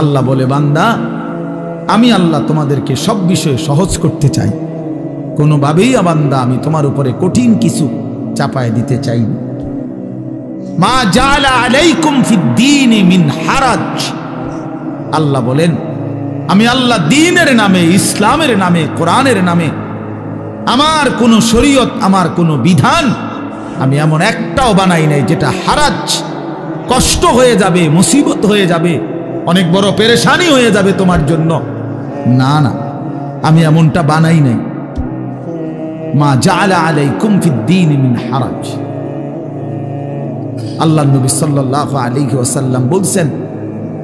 আল্লাহ বলে, বান্দা আমি আল্লাহ তোমাদেরকে সব বিষয়ে সহজ করতে চাই, কোনোভাবেই বান্দা আমি তোমার উপরে কঠিন কিছু চাপায় দিতে চাই না। মা জাআলা আলাইকুম ফিদ্দীনি মিন হারাজ। আল্লাহ বলেন, আমি আল্লাহ দ্বীনের নামে, ইসলামের নামে, কোরআনের নামে আমার কোনো শরীয়ত, আমার কোনো বিধান আমি এমন একটাও বানাই নাই যেটা হারাজ, কষ্ট হয়ে যাবে, মুসিবত হয়ে যাবে, অনেক বড় পেরেশানি হয়ে যাবে তোমার জন্য। না না, আমি এমনটা বানাই নাই। মা জাআলা আলাইকুম ফিদ্দীনি মিন হারাজ। আল্লাহ নবী সাল্লাল্লাহু আলাইহি ওয়াসাল্লাম বলছেন,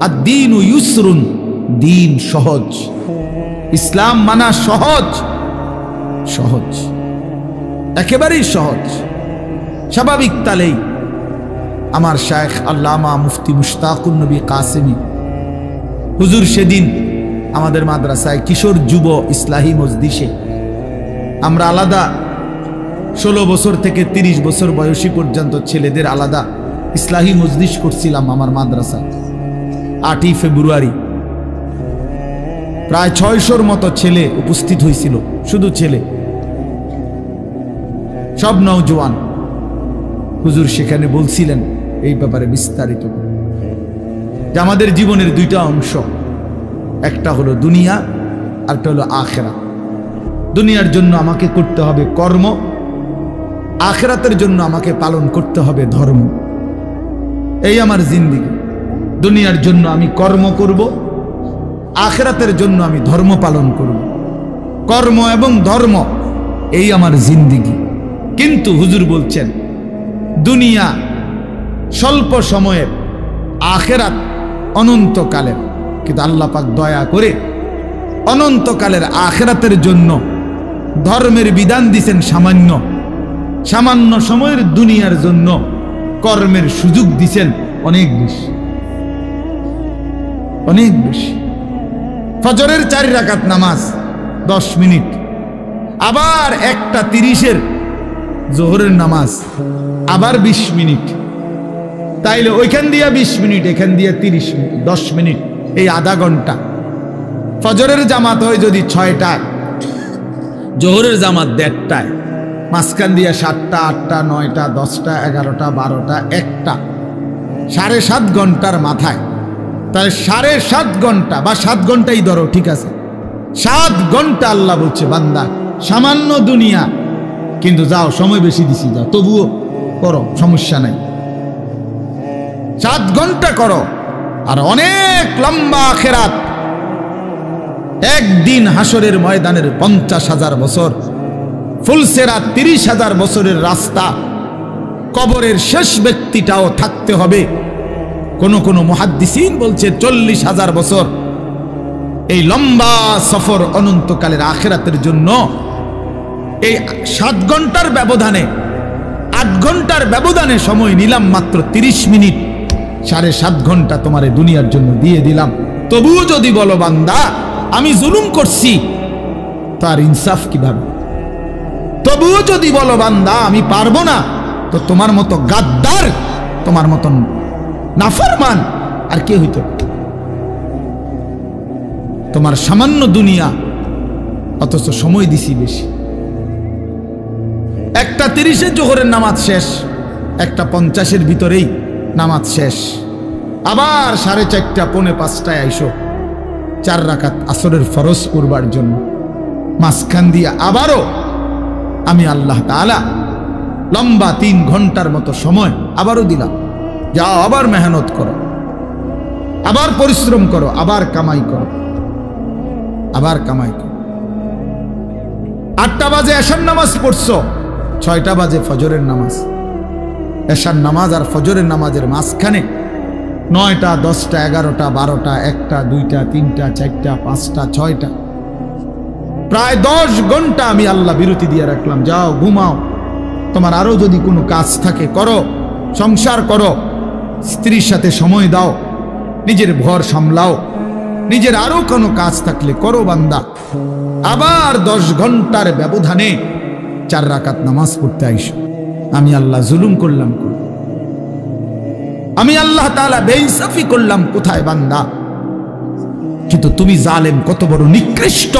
আদ-দীনু ইউসরুন, দিন সহজ, ইসলাম মানা সহজ, সহজ, একেবারেই সহজ। স্বাভাবিক তালেই আমার শায়েখ আল্লামা মুফতি মুশতাকুন নবী কাসেমি হুজুর সেদিন আমাদের মাদ্রাসায় কিশোর যুব ইসলাহি মজলিসে আমরা আলাদা 16 বছর থেকে 30 বছর বয়সী পর্যন্ত ছেলেদের আলাদা ইসলাহি মজলিস করছিলাম আমার মাদ্রাসায়। 8ই ফেব্রুয়ারি প্রায় 600-র মতো ছেলে উপস্থিত হয়েছিল, শুধু ছেলে, সব নওজোয়ান। হুজুর সেখানে বলছিলেন এই ব্যাপারে বিস্তারিত যে আমাদের জীবনের দুইটা অংশ, একটা হলো দুনিয়া, আরেকটা হলো আখিরাত। দুনিয়ার জন্য আমাকে করতে হবে কর্ম, আখিরাতের জন্য আমাকে পালন করতে হবে ধর্ম। এই আমার জিন্দেগি। দুনিয়ার জন্য আমি কর্ম করব, আখিরাতের জন্য আমি ধর্ম পালন করব। কর্ম এবং ধর্ম, এই আমার জিন্দেগি। কিন্তু হুজুর বলছেন দুনিয়া স্বল্প সময়ের, আখিরাত অনন্তকালের। কিন্তু আল্লাহ পাক দয়া করে অনন্তকালের আখিরাতের জন্য ধর্মের বিধান দিয়েছেন সামান্য, সামান্য সময়ের দুনিয়ার জন্য কর্মের সুযোগ দিয়েছেন অনেক বেশি, অনেক বেশি। ফজরের 4 রাকাত নামাজ 10 মিনিট, আবার 1:30-এর জোহরের নামাজ আবার 20 মিনিট, তাইলে ওইখান দিয়া 20 মিনিট, এখান দিয়া 30 মিনিট, 10 মিনিট, এই আধা ঘন্টা। ফজরের জামাত হয় যদি 6টায়, জোহরের জামাত 1:30টায়, মাঝখান দিয়া 7টা, 8টা, 9টা, 10টা, 11টা, 12টা, 1টা, 7.5 ঘন্টার মাথায়। তাহলে 7.5 ঘন্টা বা 7 ঘন্টাই ধরো, ঠিক আছে, 7 ঘন্টা আল্লাহ বলছে বান্দা সামান্য দুনিয়া, কিন্তু যাও সময় বেশি দিছি, যাও তবুও করো, সমস্যা নাই, 7 ঘন্টা করো। আর অনেক লম্বা আখিরাত, একদিন হাসরের ময়দানের 50,000 বছর, ফুলসেরাত 30,000 বছরের রাস্তা, কবরের শেষ ব্যক্তিটাও থাকতে হবে। কোন কোন মুহাদ্দিসিন বলছে 40,000 বছর। এই লম্বা সফর অনন্তকালের আখিরাতের জন্য এই 7 ঘন্টার ব্যবধানে, 8 ঘন্টার ব্যবধানে সময় নিলাম মাত্র 30 মিনিট, 7.5 ঘন্টা তোমার দুনিয়ার জন্য দিয়ে দিলাম। তবুও যদি বলো বান্দা আমি জুলুম করছি, তার ইনসাফ কিভাবে? তবুও যদি বলো বান্দা আমি পারবো না, তো তোমার মতো গাদ্দার, তোমার মতন নাফরমান আর কে হইতো? তোমার সামান্য দুনিয়া, অথচ সময় দিছি বেশি। 1:30-এ জোহরের নামাজ শেষ, 1:50-এর ভিতরেই নামাজ শেষ। আবার 4:30, 4:45টায় আইসো 4 রাকাত আসরের ফরজ পড়বার জন্য। মাঝখান দিয়ে আবারও আমি আল্লাহ তাআলা লম্বা 3 ঘন্টার মতো সময় আবারও দিলাম, যাও আবার মেহনত করো, আবার পরিশ্রম করো, আবার কামাই করো, আবার কামাই করো। 8টা বাজে এশার নামাজ পড়ছো, 6টা বাজে ফজরের নামাজ। এশার নামাজ আর ফজরের নামাজের মাঝখানে 9টা, 10টা, 11টা, 12টা, 1টা, 2টা, 3টা, 4টা, 5টা, 6টা, প্রায় 10 ঘন্টা আমি আল্লাহ বিরতি দিয়ে রাখলাম। যাও ঘুমাও, তোমার আরো যদি কোনো কাজ থাকে করো, সংসার করো, স্ত্রীর সাথে সময় দাও, নিজের ঘর সামলাও, নিজের আরো কোনো কাজ থাকলে করো বান্দা। আবার 10 ঘন্টার ব্যবধানে 4 রাকাত নামাজ পড়তে আইসো। আমি আল্লাহ জুলুম করলাম? আমি আল্লাহ তাআলা বেইনসাফি করলাম কোথায় বান্দা? কিন্তু তুমি জালেম, কত বড় নিকৃষ্ট,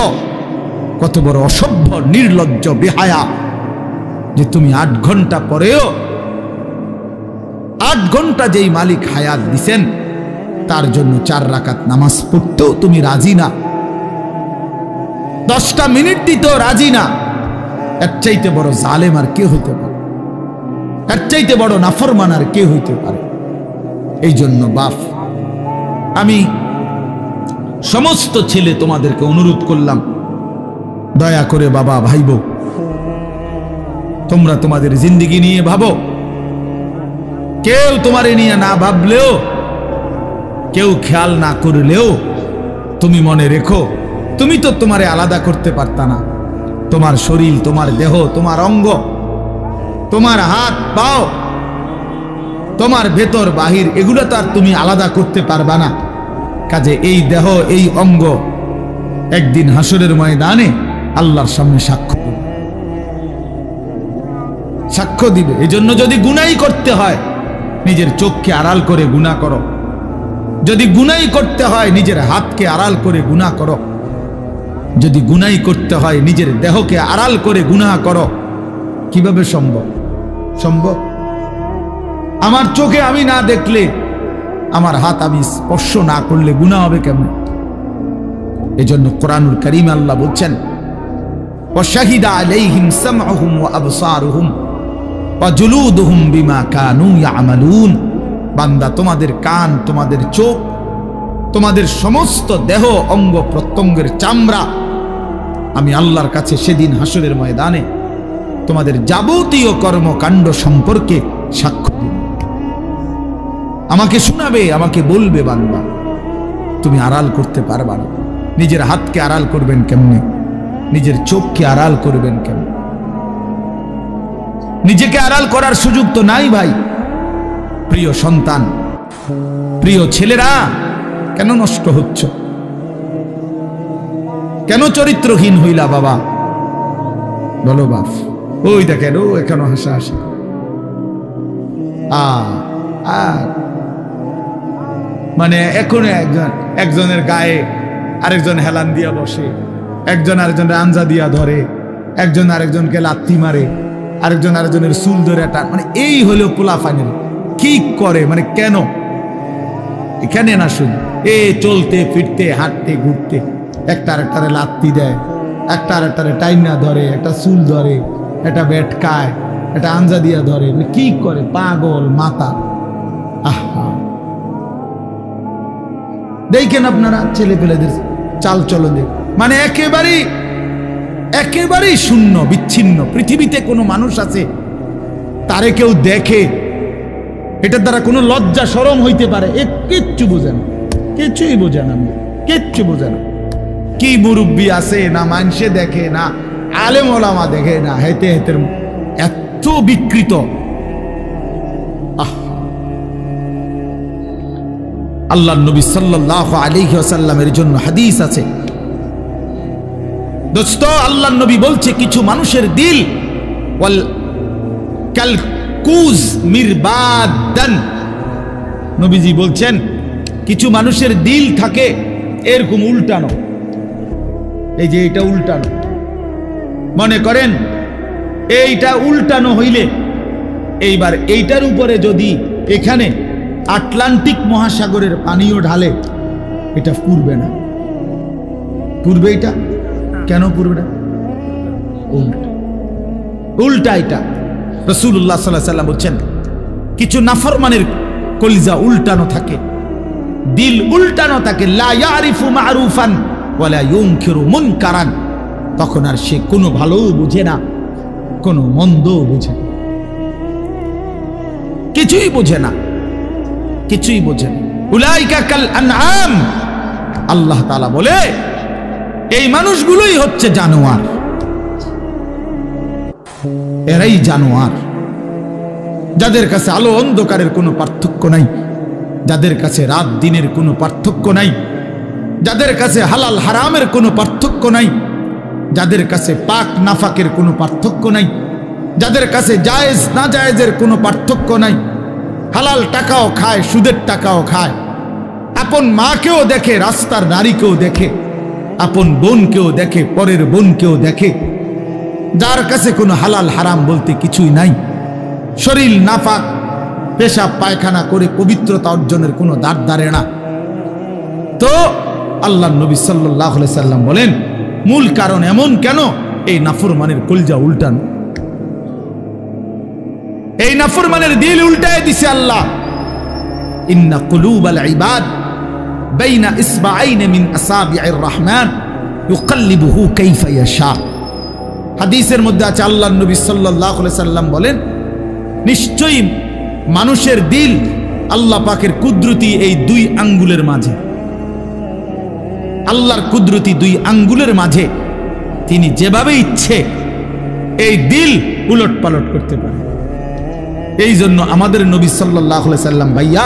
কত বড় অসভ্য, নির্লজ্জ, বেহায়া, যে তুমি 8 ঘন্টা পরেও 8 ঘন্টা যেই মালিক হায়াত দিছেন তার জন্য 4 রাকাত নামাজ পড়তেও তুমি রাজি না, 10টা মিনিট দিতেও রাজি না। এর চাইতে বড় জালেম আর কে হইতে পারে? এর চাইতে বড় নাফরমান আর কে হইতে পারে? এই জন্য বাপ, আমি সমস্ত ছেলে তোমাদেরকে অনুরোধ করলাম, দয়া করে বাবা ভাইব, তোমরা তোমাদের জিন্দেগি নিয়ে ভাবো। কেউ তোমারে নিয়ে না ভাবলেও, কেউ খেয়াল না করলেও তুমি মনে রেখো, তুমি তো তোমারে আলাদা করতে পারতা না। তোমার শরীর, তোমার দেহ, তোমার অঙ্গ, তোমার হাত পাও, তোমার ভেতর বাহির, এগুলো তো আর তুমি আলাদা করতে পারবা না। কাজে এই দেহ, এই অঙ্গ একদিন হাসরের ময়দানে আল্লাহর সামনে সাক্ষ্য দিবে। এই জন্য যদি গুনাই করতে হয় নিজের চোখকে আড়াল করে গুনাহ করো, যদি গুনাই করতে হয় নিজের হাতকে আড়াল করে গুনাহ করো, যদি গুনাই করতে হয় নিজের দেহকে আড়াল করে গুনাহ করো। কিভাবে সম্ভব? সম্ভব? আমার চোখে আমি না দেখলে, আমার হাত আমি স্পর্শ না করলে গুনাহ হবে কেমন? এজন্য কোরআনুল কারীম আল্লাহ বলছেন, ওয়াশাহিদা আলাইহিম সামউহুম ওয়া আবসারুহুম ওয়া জুলুদুহুম বিমা কানু ইয়ামালুন। বান্দা, তোমাদের কান, তোমাদের চোখ, তোমাদের সমস্ত দেহ, অঙ্গ প্রত্যঙ্গের চামড়া আমি আল্লাহর কাছে সেদিন হাসরের ময়দানে তোমাদের যাবতীয় কর্মকাণ্ড সম্পর্কে সাক্ষ্য দিব। আমাকে শোনাবে, আমাকে বলবে, বান্দা তুমি আড়াল করতে পারবা না। নিজের হাতকে আড়াল করবেন কেমনে? নিজের চোখকে আড়াল করবেন কেমনে? নিজেকে আড়াল করার সুযোগ তো নাই ভাই। প্রিয় সন্তান, প্রিয় ছেলেরা, কেন নষ্ট হচ্ছ? কেন চরিত্রহীন হইলা বাবা? বলো বাপ। ওই দেখেন, ও এখনো হাসাহাসি। মানে এখন একজনের গায়ে আরেকজন হেলান দিয়া বসে, একজন আরেকজনের আঞ্জা দিয়া ধরে, একজন আরেকজনকে লাত্তি মারে, আরেকজন আরেকজনের চুল ধরে টান। মানে এই হলো পোলাপানের কি করে, মানে কেন? এখানে না শুধু এ চলতে ফিরতে হাঁটতে ঘুরতে একটা আরেকটারে লাত্তি দেয়, একটা আরেকটারে টাইনা ধরে, একটা চুল ধরে, একটা বেটকায়, একটা আঞ্জা দিয়া ধরে, কি করে? পাগল মাথা। আহা, দেখেন আপনারা ছেলে পেলেদের চাল চলনে, মানে একেবারেই শূন্য, বিচ্ছিন্ন। পৃথিবীতে কোনো মানুষ আছে তারে কেউ দেখে এটার দ্বারা কোনো লজ্জা শরম হইতে পারে? কিচ্ছু বোঝে না, কিছুই বোঝে না, কিচ্ছু বোঝে না। কি মুরব্বী আছে না, মানুষে দেখে না, আলেম ওলামা দেখে না, হেতে হেতের এত বিকৃত। আল্লাহ নবী সাল্লাল্লাহু আলাইহি ওয়াসাল্লামের জন্য হাদিস আছে দোস্ত। আল্লাহ নবী বলছে, কিছু মানুষের দিল ওয়াল কালকুজ মিরবাদান। নবীজি বলছেন, কিছু মানুষের দিল থাকে এরকম উল্টানো। এই যে এটা উল্টানো, মনে করেন এইটা উল্টানো হইলে এইবার এইটার উপরে যদি এখানে আটলান্টিক মহাসাগরের পানিও ঢালে, এটা পুড়বে না। পুড়বে? এটা কেন পুড়বে না? উল্টা উল্টা। এটা রাসূলুল্লাহ সাল্লাল্লাহু আলাইহি ওয়াসাল্লাম বলছেন, কিছু নাফরমানের কলিজা উল্টানো থাকে, দিল উল্টানো থাকে। লা ইয়ারিফু মারুফান ওয়ালা ইউনকিরু মুনকারান। তখন আর সে কোনো ভালোও বুঝে না, কোনো মন্দও বুঝে না, কিছুই বোঝে না, কিছুই বোঝে না। উলাইকা কাল আনআম। আল্লাহ তাআলা বলে, এই মানুষগুলোই হচ্ছে জানোয়ার, এরাই জানোয়ার, যাদের কাছে আলো অন্ধকারের কোনো পার্থক্য নাই, যাদের কাছে রাত দিনের কোনো পার্থক্য নাই, যাদের কাছে হালাল হারামের কোনো পার্থক্য নাই, যাদের কাছে পাক নাফাকের কোনো পার্থক্য নাই, যাদের কাছে জায়েজ না জায়েজের কোনো পার্থক্য নাই, হালাল টাকাও খায়, সুদের টাকাও খায়। আপন মাকেও দেখে, রাস্তার নারীকেও দেখে, আপন বোনকেও দেখে, পরের বোনকেও দেখে, যার কাছে কোনো হালাল হারাম বলতে কিছুই নাই, শরীর নাপাক, পেশাব পায়খানা করে পবিত্রতা অর্জনের কোনো দ্বার ধারে না। তো আল্লাহ নবী সাল্লাল্লাহু আলাইহি সাল্লাম বলেন, মূল কারণ এমন কেন? এই নাফরমানের কলজা উল্টানো, এই নাফরমানের দিল উল্টায় দিছে আল্লাহ। ইন্না কুলুবাল ইবাদ বাইনা ইসবাআইন মিন আসাবি'ir রহমান ইউকাল্লিবুহু কাইফা ইয়াশা। হাদিসের মধ্যে আছে, আল্লাহর নবী সাল্লাল্লাহু আলাইহি সাল্লাম বলেন, নিশ্চয়ই মানুষের দিল আল্লাহ পাকের কুদরতি এই দুই আঙ্গুলের মাঝে, আল্লাহর কুদরতি দুই আঙ্গুলের মাঝে তিনি যেভাবে ইচ্ছে এই দিল উলট পালট করতে পারে। এই জন্য আমাদের নবী সাল্লাল্লাহু আলাইহি সাল্লাম ভাইয়া,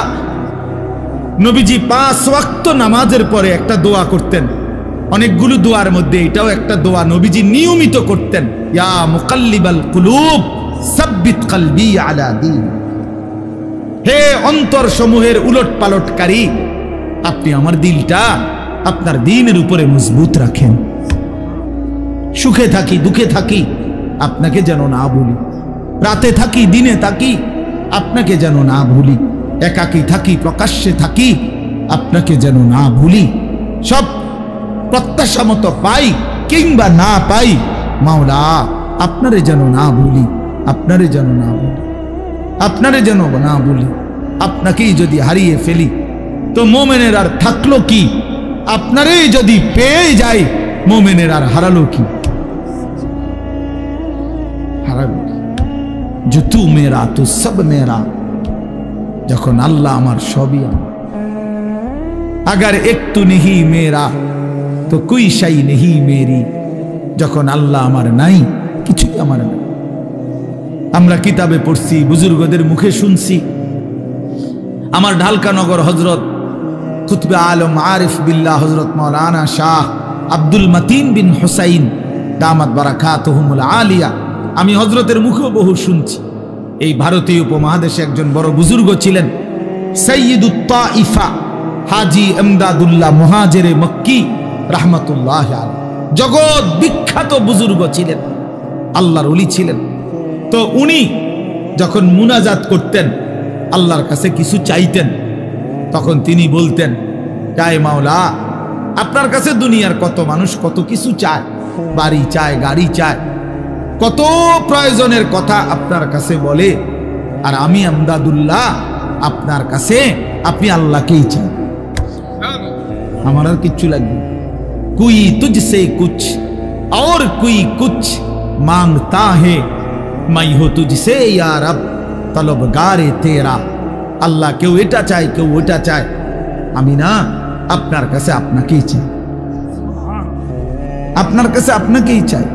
নবীজি 5 ওয়াক্ত নামাজের পরে একটা দোয়া করতেন। অনেকগুলো দোয়ার মধ্যে এটাও একটা দোয়া নবীজি নিয়মিত করতেন, ইয়া মুকাল্লিবাল কুলুব সাব্বিত কলবি আলা দীন। হে অন্তর সমূহের উলট পালটকারী, আপনি আমার দিলটা আপনার দ্বীনের উপরে মজবুত রাখেন। সুখে থাকি দুঃখে থাকি আপনাকে যেন না ভুলি, রাতে থাকি দিনে থাকি আপনাকে যেন না ভুলি, একাকী থাকি প্রকাশ্যে থাকি আপনাকে যেন না ভুলি, সব প্রত্যাশা মতো পাই কিংবা না পাই মাওলা আপনারে যেন না ভুলি, আপনারে যেন না ভুলি, আপনারে যেন না ভুলি। আপনাকেই যদি হারিয়ে ফেলি তো মোমেনের আর থাকলো কি? আপনারই যদি পেয়ে যাই মোমেনের আর হারালো কি? হারালো কি? जो तू मेरा तो सब मेरा, যখন আল্লাহ আমার সবই আমার, अगर एक तू नहीं मेरा तो कोई शई नहीं मेरी, যখন আল্লাহ আমার নাই কিছুই আমার নাই। আমরা কিতাবে পড়ছি, বুজুর্গদের মুখে শুনছি। আমার ঢালকানগর হযরত কুতবে আলম আরিফ বিল্লাহ হযরত মাওলানা শাহ আব্দুল মতিন বিন হুসাইন দামাত বারাকাতুহুমুল আলিয়া, আমি হযরতের মুখে বহু শুনছি। এই ভারতীয় উপমহাদেশে একজন বড় বুজুর্গ ছিলেন, সাইয়্যিদুত তাইফা হাজী ইমদাদুল্লাহ মুহাজিরে মক্কি রাহমাতুল্লাহ আলাইহি, জগৎ বিখ্যাত বুজুর্গ ছিলেন, আল্লাহর ওলি ছিলেন। তো উনি যখন মুনাজাত করতেন, আল্লাহর কাছে কিছু চাইতেন, তখন তিনি বলতেন, চাই মাওলা, আপনার কাছে দুনিয়ার কত মানুষ কত কিছু চায়, বাড়ি চায়, গাড়ি চায়, কত প্রয়োজনের কথা আপনার কাছে বলে, আর আমি ইমদাদুল্লাহ আপনার কাছে, আপনি আল্লাহকেই চান, আমার আর কিচ্ছু লাগবে। कोई तुझसे कुछ और कोई कुछ मांगता है, मैं हो तुझसे या रब तलबगारे तेरा। আল্লাহ কেউ এটা চায়, কেউ ওটা চায়, আমি না আপনার কাছে আপনাকেই চাই, আপনার কাছে আপনাকেই চাই।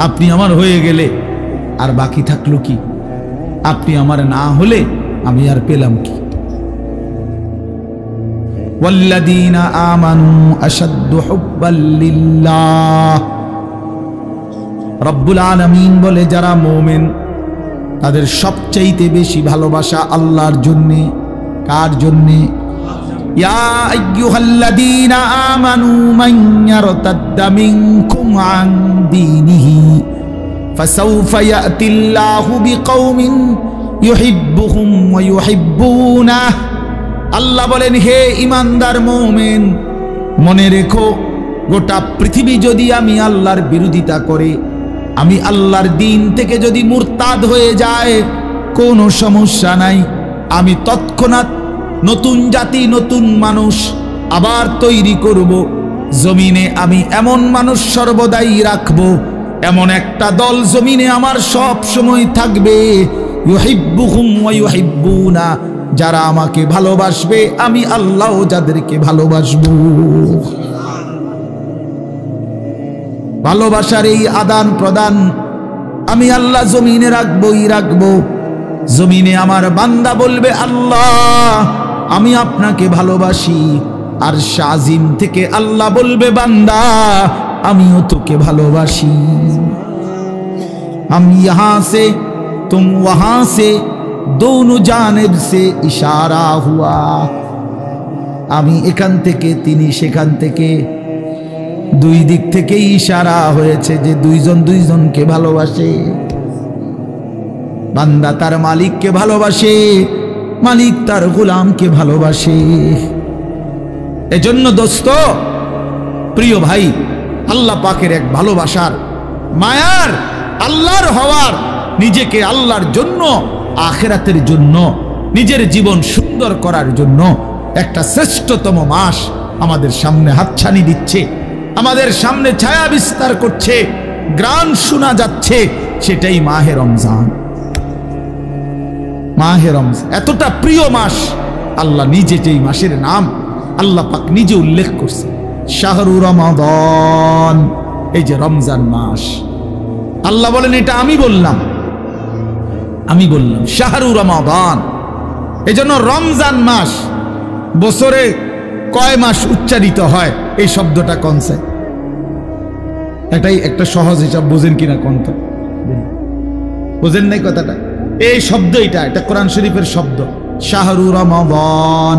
আপনি আমার হয়ে গেলে আর বাকি থাকলো কি? আপনি আমার না হলে আমি আর পেলাম কি? ওয়াল্লাযীনা আমানু আশাদ্দু হুব্বাল লিল্লাহ, রব্বুল আলামিন বলে যারা মুমিন তাদের সবচাইতে বেশি ভালোবাসা আল্লাহর জন্য। কার জন্য? ইয়া আইয়ুহাল্লাযীনা আমানু মান ইয়ারতাদ্দা মিনকুম আন দীনিহি ফাসাউফা ইয়াতিল্লাহু বিকওমিন ইউহিব্বুহুম ওয়া ইউহিব্বুনাহু। আল্লাহ বলেন, হে ঈমানদার মুমিন, মনে রেখো, গোটা পৃথিবী যদি আমি আল্লাহর বিরোধিতা করে, আমি আল্লাহর দিন থেকে যদি মুরতাদ হয়ে যায়, কোনো সমস্যা নাই, আমি তৎক্ষণাৎ নতুন জাতি নতুন মানুষ আবার তৈরি করব। জমিনে আমি এমন মানুষ সর্বদাই রাখবো, এমন একটা দল জমিনে আমার সব সময় থাকবে, ইউহিব্বুহুম ওয়া ইউহিব্বুনা, যারা আমাকে ভালোবাসবে, আমি আল্লাহ যাদেরকে ভালোবাসবো। ভালোবাসার এই আদান প্রদান আমি আল্লাহ জমিনে রাখবই রাখবো। জমিনে আমার বান্দা বলবে, আল্লাহ আমি আপনাকে ভালোবাসি, আর শাজিম থেকে আল্লাহ বলবে, বান্দা আমিও তোকে ভালোবাসি। हम यहाँ से तुम वहां से दोनों जानिब से इशारा हुआ। আমি এখান থেকে, তিনি সেখান থেকে, দুই দিক থেকে ইশারা হয়েছে যে দুইজন দুইজনকে ভালোবাসে। বান্দা তার মালিককে ভালোবাসে, মালিক তার গোলামকে ভালোবাসে। এজন্য দোস্ত, প্রিয় ভাই, আল্লাহ পাকের এক ভালোবাসার, মায়ার, আল্লাহর হওয়ার, নিজেকে আল্লাহর জন্য, আখিরাতের জন্য, নিজের জীবন সুন্দর করার জন্য একটা শ্রেষ্ঠতম মাস আমাদের সামনে হাতছানি দিচ্ছে, আমাদের সামনে ছায়া বিস্তার করছে, গ্রান শোনা যাচ্ছে, সেটাই মাহে রমজান। মাহে রমজান এতটা প্রিয় মাস, আল্লাহ নিজে যেই মাসের নাম আল্লাহ পাক নিজে উল্লেখ করছে, শাহরু রমাদান, এই যে রমজান মাস। আল্লাহ বলেন এটা আমি বললাম শাহরু রমাদান। এজন্য রমজান মাস বছরে কয় মাস উচ্চারিত হয় এই শব্দটা কোনছে? এটাই একটা সহজ হিসাব, বুঝেন কিনা কোন তো? বুঝেন নাই কথাটা? এই শব্দ এটা কোরআন শরীফের শব্দ, শাহরু রমাদান,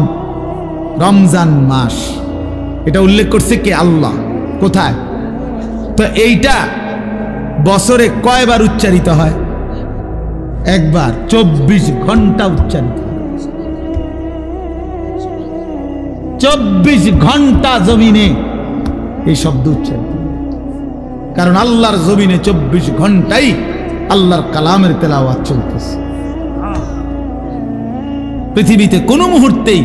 রমজান মাস। এটা উল্লেখ করছে কে? আল্লাহ। কোথায়? তো এইটা বছরে কয়বার উচ্চারিত হয়? একবার। 24 ঘন্টা উচ্চারিত, 24 ঘন্টা জমিনে এই শব্দ উচ্চারিত। কারণ আল্লাহর জমিনে 24 ঘন্টাই আল্লাহর কালামের তেলাওয়াত চলতেছে। পৃথিবীতে কোনো মুহূর্তেই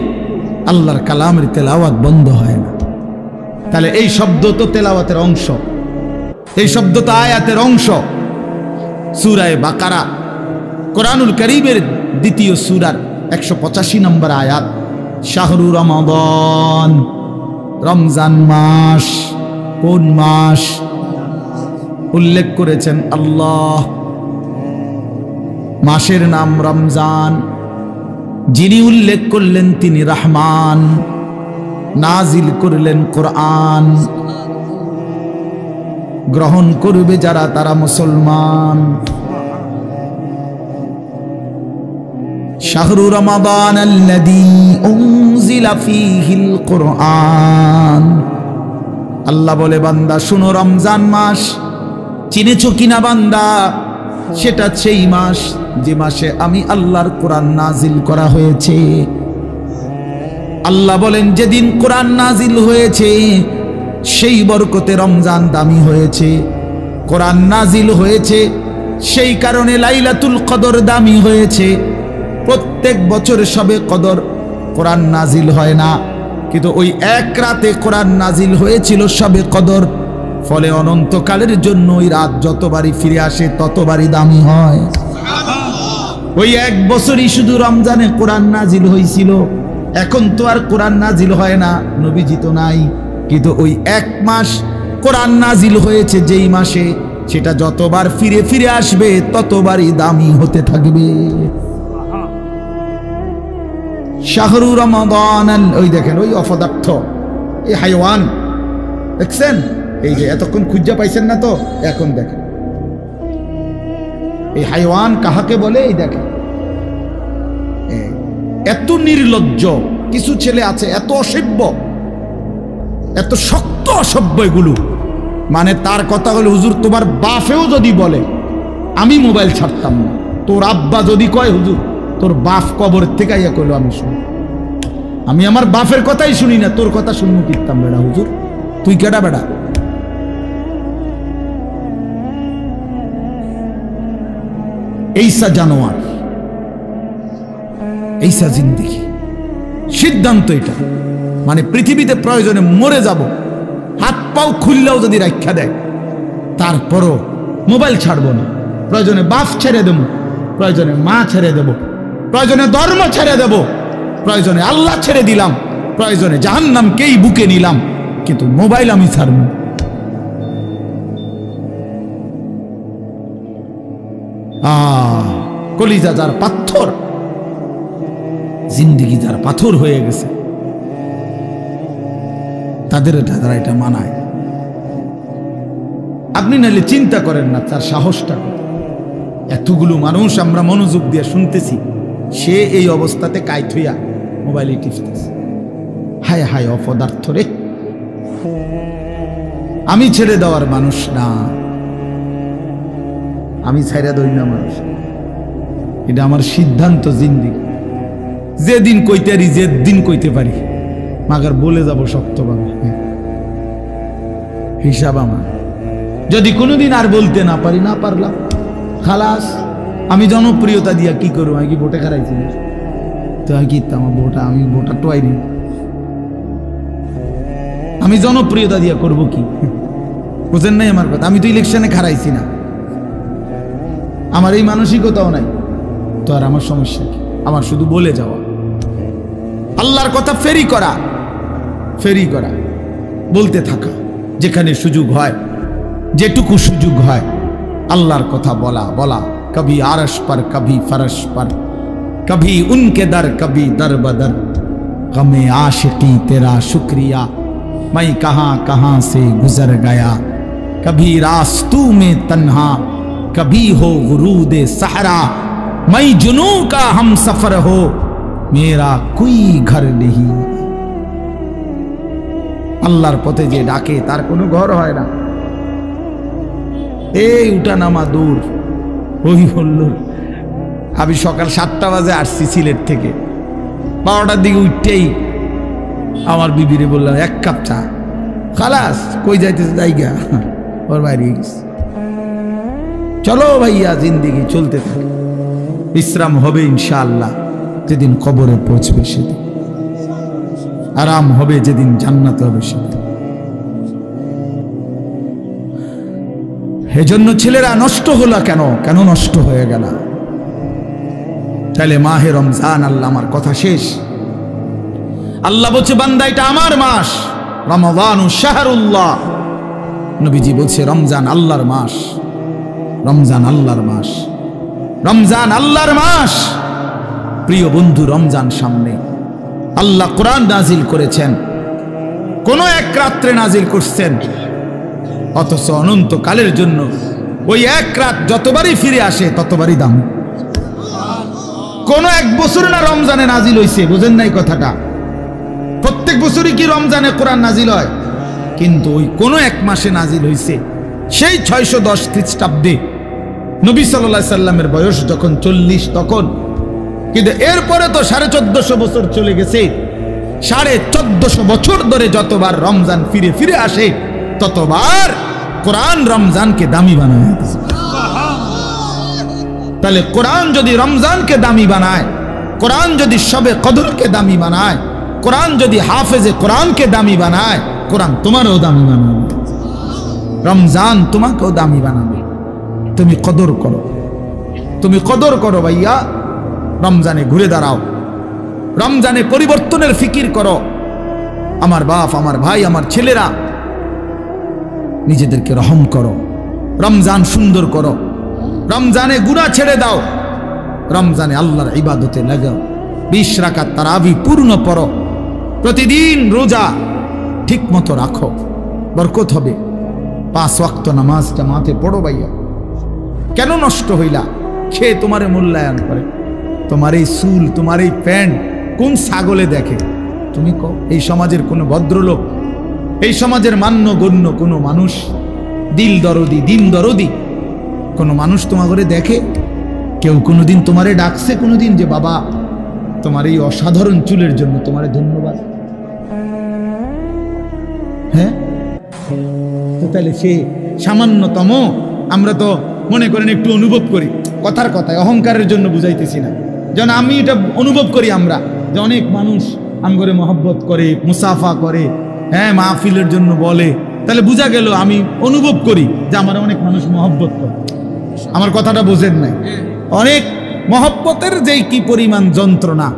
আল্লাহর কালামের তেলাওয়াত বন্ধ হয় না। তাহলে এই শব্দ তো তেলাওয়াতের অংশ, এই শব্দ তো আয়াতের অংশ। সূরা বাকারা, কোরআনুল কারীমের দ্বিতীয় সূরার 185 নম্বর আয়াত, শাহরু রমাদান, রমজান মাস। কোন মাস উল্লেখ করেছেন আল্লাহ? মাসের নাম রমজান। যিনি উল্লেখ করলেন তিনি রহমান, নাজিল করলেন কোরআন। গ্রহণ করবে যারা তারা মুসলমান। শাহরু রমাদান আল্লাযী উনজিলা ফীহিল কোরআন। আল্লাহ বলে, বান্দা শুনো, রমজান মাস চিনেছো কিনা বান্দা? সেটা সেই মাস যে মাসে আমি আল্লাহর কোরআন নাজিল করা হয়েছে। আল্লাহ বলেন, যেদিন কোরআন নাজিল হয়েছে সেই বরকতে রমজান দামি হয়েছে। কোরআন নাজিল হয়েছে সেই কারণে লাইলাতুল কদর দামি হয়েছে। প্রত্যেক বছর সবে কদর কোরআন নাজিল হয় না, কিন্তু ওই এক রাতে কোরআন নাজিল হয়েছিল সবে কদর। ফলে অনন্তকালের জন্য ওই রাত যতবারই ফিরে আসে ততবারই দামি হয়। ওই এক বছরই শুধু রমজানে কোরআন নাজিল হয়েছিল। এখন তো আর কোরআন নাজিল হয় না, নবীজি তো নাই, কিন্তু ওই এক মাস কোরআন নাজিল হয়েছে যেই মাসে, সেটা যতবার ফিরে ফিরে আসবে ততবারই দামি হতে থাকবে। শাহরু রমাদান, ওই দেখেন ওই অপদার্থ, এই হাইওয়ান দেখছেন? এই যে এতক্ষণ খুঁজা পাইছেন না তো, এখন দেখেন এই হাইওয়ান কাহাকে বলে। এই দেখেন এত নির্লজ্জ কিছু ছেলে আছে, এত অসভ্য, এত শক্ত অসভ্য এগুলো। মানে তার কথা হলো, হুজুর তোমার বাপেও যদি বলে আমি মোবাইল ছাড়তাম না, তোর আব্বা যদি কয় হুজুর তোর বাপ কবরের থেকে আইয়া কইলো আমি শুনি, আমি আমার বাপের কথাই শুনি না, তোর কথা শুনবো কিতাম বেড়া হুজুর, তুই কেডা বেড়া? এইসা জানোয়ার, এইসা জিন্দেগি, সিদ্ধান্ত এটা। মানে পৃথিবীতে প্রয়োজনে মরে যাব, হাত পাও খুললেও যদি রাখা দেয় তারপরও মোবাইল ছাড়বো না। প্রয়োজনে বাপ ছেড়ে দেব, প্রয়োজনে মা ছেড়ে দেব, প্রয়োজনে ধর্ম ছেড়ে দেব, প্রয়োজনে আল্লাহ ছেড়ে দিলাম, প্রয়োজনে জাহান্নামকেই বুকে নিলাম, কিন্তু মোবাইল আমি ছাড়ব। কলিজা যার পাথর, জিন্দেগি যার পাথর হয়ে গেছে, তাদের তারা এটা মানায়। আপনি নাহলে চিন্তা করেন না তার সাহসটা। এতগুলো মানুষ আমরা মনোযোগ দিয়ে শুনতেছি, সে এই অবস্থাতে কাইত হইয়া মোবাইলে টিপতেছে। হায় হায় অপদার্থ রে, আমি ছেড়ে দেওয়ার মানুষ না, আমি ছাইরা দই না মানুষ। এটা আমার সিদ্ধান্ত জিন্দিগি। যেদিন কইতে পারি, যেদিন কইতে পারি, মাগার বলে যাব শক্তভাবে। হিসাব আমার। যদি কোনোদিন আর বলতে না পারি, না পারলাম খালাস। আমি জনপ্রিয়তা দিয়া কি করবো? আমি কি ভোটে খারাইছি? তো কি আমার ভোটা, আমি ভোটা টোয়াইনি। আমি জনপ্রিয়তা দিয়া করব কি? বুঝেন নাই আমার কথা? আমি তো ইলেকশনে খারাইছি না, আমার এই মানসিকতাও নাই। তো আর আমার সমস্যা কি? আমার শুধু বলে যাওয়া, আল্লাহর কথা ফেরি করা, বলতে থাকা, যেখানে সুযোগ হয়, যেটুকু সুযোগ হয় আল্লাহর কথা বলা। কবি আরশ पर कभी फरश पर, कभी उनके दर कभी दर बदर, गमे आशिकी तेरा शुक्रिया, मैं कहां से गुजर गया, कभी रास्तों में तन्हा, कभी हो गुरूद सहरा, मैं जुनू का हम सफर हो, मेरा कोई घर नहीं। আল্লাহর পথে যে ডাকে তার কোনো ঘর হয় না। এই উঠা নামা দূর, ওই বলল। আমি সকাল 7টা বাজে আসছি সিলেট থেকে, 12টার দিকে উঠতেই আমার বিবিরে বললাম 1 কাপ চা। খালাস, কই যাইতেছে জায়গা, ওর বাইরে গেছে। চলো ভাইয়া, জিন্দিগি চলতে থাকে, বিশ্রাম হবে ইনশাআল্লাহ যেদিন কবরে পৌঁছবে সেদিন, আরাম হবে যেদিন জান্নাতে হবে সেদিন। এজন্য ছেলেরা নষ্ট হলো কেন? কেন নষ্ট হয়ে গেল? তাহলে মাহে রমজান, আল্লাহ আমার কথা শেষ। আল্লাহ বলছে বান্দা এটা আমার মাস, রমাদানু শাহরুল্লাহ। নবীজি বলছে রমজান আল্লাহর মাস, রমজান আল্লাহর মাস, রমজান আল্লাহর মাস। প্রিয় বন্ধু, রমজান সামনে। আল্লাহ কোরআন নাজিল করেছেন, কোন এক রাত্রে নাজিল করছেন, অথচ অনন্তকালের জন্য ওই এক রাত যতবারই ফিরে আসে ততবারই দাম। কোন এক বছর না রমজানে নাজিল হইছে, বুঝেন নাই কথাটা? প্রত্যেক বছরই কি রমজানে কোরআন নাজিল হয়? কিন্তু ওই কোন এক মাসে নাজিল হইছে, সেই 610 খ্রিস্টাব্দে নবী সাল্লাল্লাহু আলাইহি সাল্লামের বয়স যখন 40 তখন। কিন্তু এরপরে তো 1450 বছর চলে গেছে। 1450 বছর ধরে যতবার রমজান ফিরে ফিরে আসে ততবার কোরআন রমজানকে দামি বানায়। তাহলে কোরআন যদি রমজানকে দামি বানায়, কোরআন যদি শবে কদরকে দামি বানায়, কোরআন যদি হাফেজে কোরআনকে দামি বানায়, কোরআন তোমারও দামি বানাবে, রমজান তোমাকেও দামি বানাবে। তুমি কদর করো, তুমি কদর করো ভাইয়া। রমজানে ঘুরে দাঁড়াও, রমজানে পরিবর্তনের ফিকির করো। আমার বাপ, আমার ভাই, আমার ছেলেরা, নিজেদেরকে রহম করো, রমজান সুন্দর করো, রমজানে গুনাহ ছেড়ে দাও, রমজানে আল্লাহর ইবাদতে লাগাও। 20 রাকাত তারাবি পূর্ণ পড়ো, প্রতিদিন রোজা ঠিক মতো রাখো, বরকত হবে। 5 ওয়াক্ত নামাজ জামাতে পড়ো ভাইয়া। কেন নষ্ট হইলা? খেয়ে তোমারে মূল্যায়ন করে। তোমার এই চুল, তোমার এই প্যান্ট কোন ছাগলে দেখে? তুমি কও। এই সমাজের কোনো ভদ্রলোক, এই সমাজের মান্য গণ্য কোনো মানুষ, দিল দরদি, দিন দরদি কোনো মানুষ তোমার ঘরে দেখে? কেউ কোনোদিন তোমারে ডাকছে কোনোদিন যে বাবা তোমার এই অসাধারণ চুলের জন্য তোমারে ধন্যবাদ? হ্যাঁ, তো তাহলে সে সামান্যতম, আমরা তো মনে করেন একটু অনুভব করি, কথার কথায় অহংকারের জন্য বুঝাইতেছি না, যেন আমি এটা অনুভব করি আমরা যে অনেক মানুষ আমগরে মহব্বত করে, মুসাফা করে, হ্যাঁ মাহফিলের জন্য বলে, তাহলে বোঝা গেল আমি অনুভব করি যে আমার অনেক মানুষ মহব্বত করে। আমার কথাটা বোঝেন নাই? অনেক মহব্বতের যেই কি পরিমাণ যন্ত্রণা,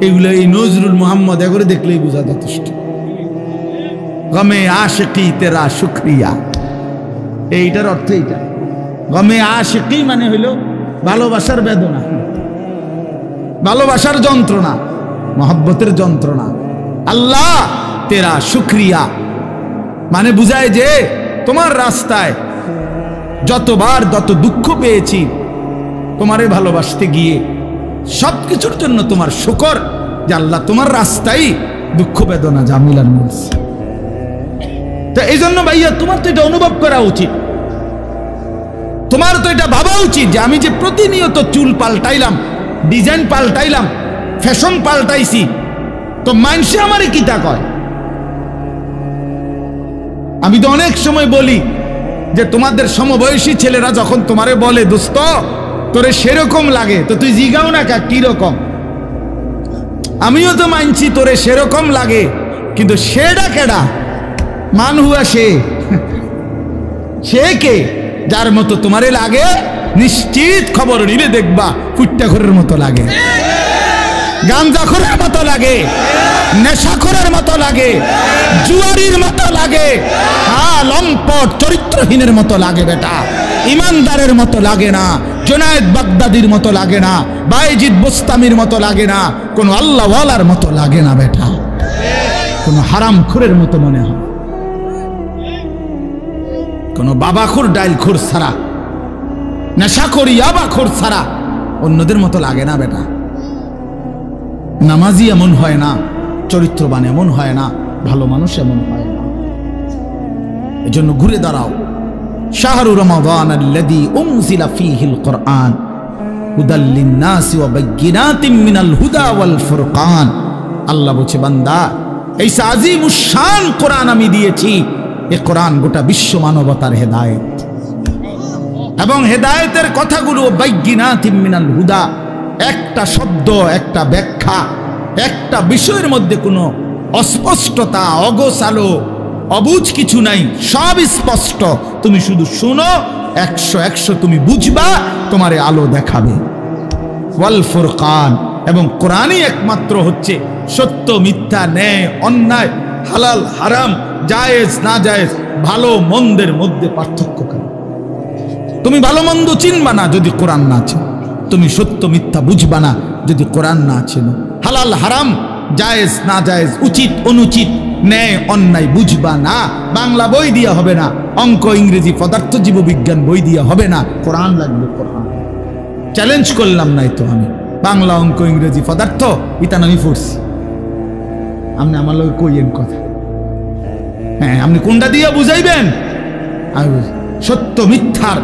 এগুলো এই নজরুল মুহাম্মদ এগুলো দেখলেই বোঝা যথেষ্ট। গমে আশিকি তেরা শুকরিয়া, এইটার অর্থ এইটা। গমে আশিকি মানে হইল ভালোবাসার বেদনা, ভালোবাসার যন্ত্রণা, মহব্বতের যন্ত্রণা। আল্লাহ তেরা শুকরিয়া মানে বুঝায় যে তোমার রাস্তায় যতবার যত দুঃখ পেয়েছি, তোমারে ভালোবাসতে গিয়ে সবকিছুর জন্য তোমার শুকর যে আল্লাহ তোমার রাস্তায় দুঃখ বেদনা যা মিলান মিলছে। তো এই জন্য ভাইয়া তোমার তো এটা অনুভব করা উচিত, তোমার তো এটা ভাবা উচিত যে আমি যে প্রতিনিয়ত চুল পাল্টাইলাম, ডিজাইন পাল্টাইলাম, ফ্যাশন পাল্টাইছি, তো মানুষে আমারে কিতা কয়। আমি তো অনেক সময় বলি যে তোমাদের সমবয়সী ছেলেরা যখন তোমারে বলে দোস্ত তোরে সেরকম লাগে, তো তুই জিগাও না কা কি রকম। আমিও তো মানছি তোরে সেরকম লাগে, কিন্তু সেটা কেডা? মান হুয়া সে কে? যার মতো তোমারে লাগে নিশ্চিত খবর নিলে দেখবা ফুট্টাখোরের মতো লাগে, গাঞ্জাখোরের মতো লাগে, নেশাখোরের মতো লাগে, জুয়ারির মতো লাগে, লম্পট চরিত্রহীনের মতো লাগে বেটা, ইমানদারের মতো লাগে না, জুনায়েদ বাগদাদির মতো লাগে না, বায়েজিদ বুস্তামির মতো লাগে না, কোন আল্লাহওয়ালার মতো লাগে না বেটা, কোন হারামখোরের মতো মনে হয়, কোন বাবাখোর ডাইলখোর ছাড়া, নেশাখোর ইয়াবাখোর ছাড়া অন্যদের মতো লাগে না বেটা। নামাজি এমন হয় না, চরিত্রবান এমন হয় না, ভালো মানুষ এমন হয় না। এজন্য ঘুরে দাঁড়াও। শাহরু রমাদান আল্লাযী উনজিলা ফীহিল কুরআন হুদাল লিন-নাসি ওয়া বায়্যিনাতিম মিনাল হুদা ওয়াল ফুরকান। আল্লাহ বলছে বান্দা এই আজিমুশ শান কোরআন আমি দিয়েছি, এই কোরআন গোটা বিশ্ব মানবতার হেদায়েত, এবং হেদায়েতের কথাগুলো বায়্যিনাতিম মিনাল হুদা, একটা শব্দ, একটা ব্যাখ্যা, একটা বিষয়ের মধ্যে কোনো অস্পষ্টতা, অগোছালো, অবুঝ কিছু নাই, সব স্পষ্ট। তুমি শুধু শুনো, 100 তুমি বুঝবা, তোমারে আলো দেখাবে। ওয়াল ফুরকান, এবং কোরআনই একমাত্র হচ্ছে সত্য মিথ্যা, ন্যায় অন্যায়, হালাল হারাম, জায়েজ না জায়েজ, ভালো মন্দের মধ্যে পার্থক্য করে। তুমি ভালো মন্দ চিনবা না যদি কোরআন না চিনো, তুমি সত্য মিথ্যা বুঝবা না যদি কোরআন না চেনো, হালাল হারাম, জায়েজ না জায়েজ, উচিত অনুচিত, ন্যায় অন্যায় বুঝবা না। বাংলা বই দিয়া হবে না, অঙ্ক ইংরেজি পদার্থ জীববিজ্ঞান বই দিয়া হবে না, কোরআন লাগবে। কোরআন চ্যালেঞ্জ করলাম নাই তো আমি, বাংলা অঙ্ক ইংরেজি পদার্থ ইতান আমি পড়ছি, আপনি আমার লোক কইয়েন কথা, হ্যাঁ আপনি কোনটা দিয়া বুঝাইবেন? সত্য মিথ্যার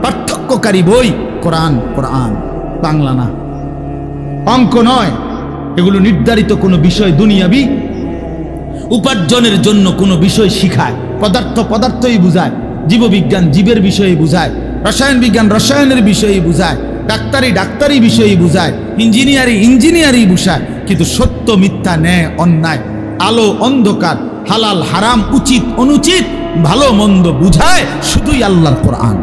পার্থক্যকারী বই কোরআন, কোরআন বাংলা না, অঙ্ক নয়। এগুলো নির্ধারিত কোনো বিষয়, দুনিয়াবি উপার্জনের জন্য কোনো বিষয় শিখায়। পদার্থ পদার্থই বুঝায়, জীববিজ্ঞান জীবের বিষয়ে বুঝায়, রসায়ন বিজ্ঞান রসায়নের বিষয়ে বুঝায়, ডাক্তারি ডাক্তারি বিষয়ে বুঝায়, ইঞ্জিনিয়ারিং ইঞ্জিনিয়ারিং বুঝায়। কিন্তু সত্য মিথ্যা, ন্যায় অন্যায়, আলো অন্ধকার, হালাল হারাম, উচিত অনুচিত, ভালো মন্দ বুঝায় শুধুই আল্লাহর কোরআন।